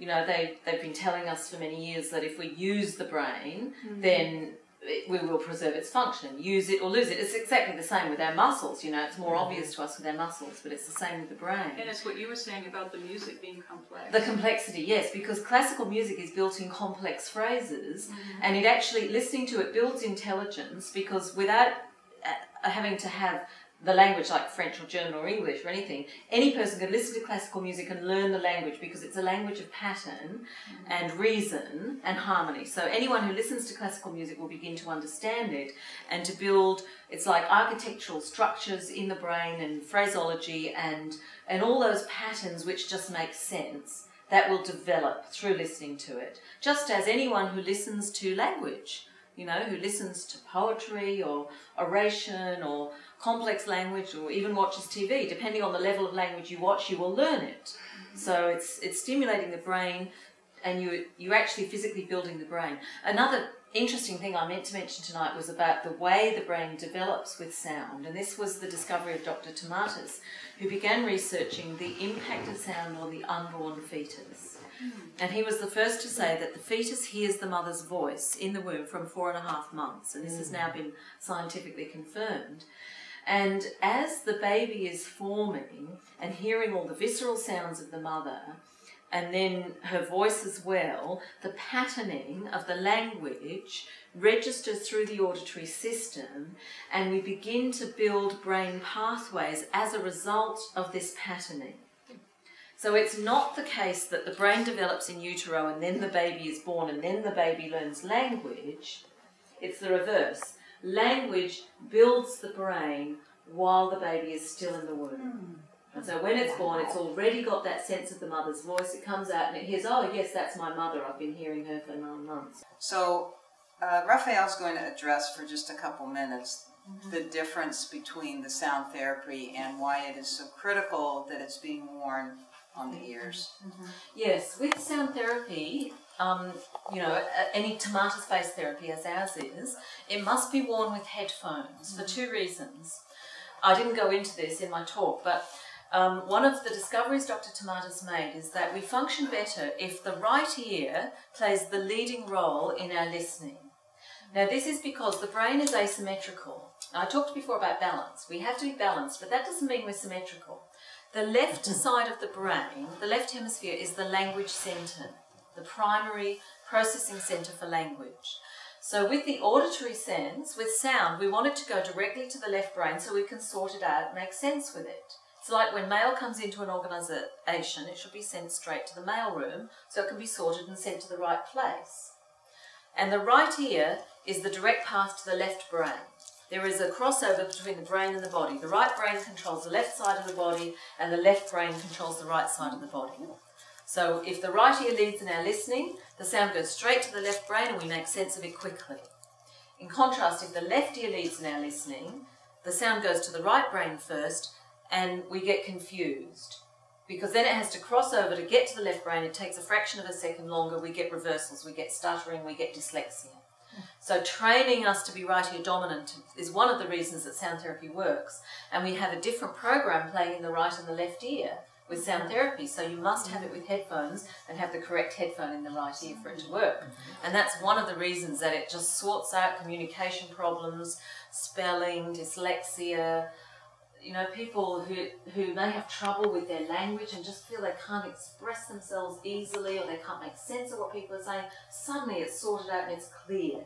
you know, they've been telling us for many years that if we use the brain, then we will preserve its function. Use it or lose it. It's exactly the same with our muscles, you know. It's more obvious to us with our muscles, but it's the same with the brain. And it's what you were saying about the music being complex. The complexity, yes, because classical music is built in complex phrases, and it actually, listening to it builds intelligence, because without having to have the language like French or German or English or anything, any person can listen to classical music and learn the language, because it's a language of pattern and reason and harmony. So anyone who listens to classical music will begin to understand it and to build, it's like architectural structures in the brain and phraseology and all those patterns which just make sense, that will develop through listening to it. Just as anyone who listens to language, you know, who listens to poetry or oration or complex language or even watches TV, depending on the level of language you watch, you will learn it. So it's stimulating the brain, and you're actually physically building the brain. Another interesting thing I meant to mention tonight was about the way the brain develops with sound, and this was the discovery of Dr. Tomatis, who began researching the impact of sound on the unborn fetus. And he was the first to say that the fetus hears the mother's voice in the womb from 4.5 months, and this has now been scientifically confirmed. And as the baby is forming and hearing all the visceral sounds of the mother, and then her voice as well, the patterning of the language registers through the auditory system, and we begin to build brain pathways as a result of this patterning. So it's not the case that the brain develops in utero and then the baby is born and then the baby learns language. It's the reverse. Language builds the brain while the baby is still in the womb. And so when it's born, it's already got that sense of the mother's voice. It comes out and it hears, oh, yes, that's my mother. I've been hearing her for 9 months. So Rafaele's going to address for just a couple minutes the difference between the sound therapy and why it is so critical that it's being worn on the ears. Yes, with sound therapy, you know, any Tomatis-based therapy as ours is, it must be worn with headphones for 2 reasons. I didn't go into this in my talk, but one of the discoveries Dr. Tomatis made is that we function better if the right ear plays the leading role in our listening. Now, this is because the brain is asymmetrical. Now, I talked before about balance. We have to be balanced, but that doesn't mean we're symmetrical. The left side of the brain, the left hemisphere, is the language centre, the primary processing centre for language. So with the auditory sense, with sound, we want it to go directly to the left brain so we can sort it out, make sense with it. It's like when mail comes into an organisation, it should be sent straight to the mail room so it can be sorted and sent to the right place. And the right ear is the direct path to the left brain. There is a crossover between the brain and the body. The right brain controls the left side of the body, and the left brain controls the right side of the body. So if the right ear leads in our listening, the sound goes straight to the left brain and we make sense of it quickly. In contrast, if the left ear leads in our listening, the sound goes to the right brain first and we get confused. Because then it has to cross over to get to the left brain. It takes a fraction of a second longer. We get reversals, we get stuttering, we get dyslexia. So training us to be right ear dominant is one of the reasons that sound therapy works. And we have a different program playing in the right and the left ear with sound therapy. So you must have it with headphones and have the correct headphone in the right ear for it to work. And that's one of the reasons that it just sorts out communication problems, spelling, dyslexia. You know, people who may have trouble with their language and just feel they can't express themselves easily or they can't make sense of what people are saying, suddenly it's sorted out and it's clear.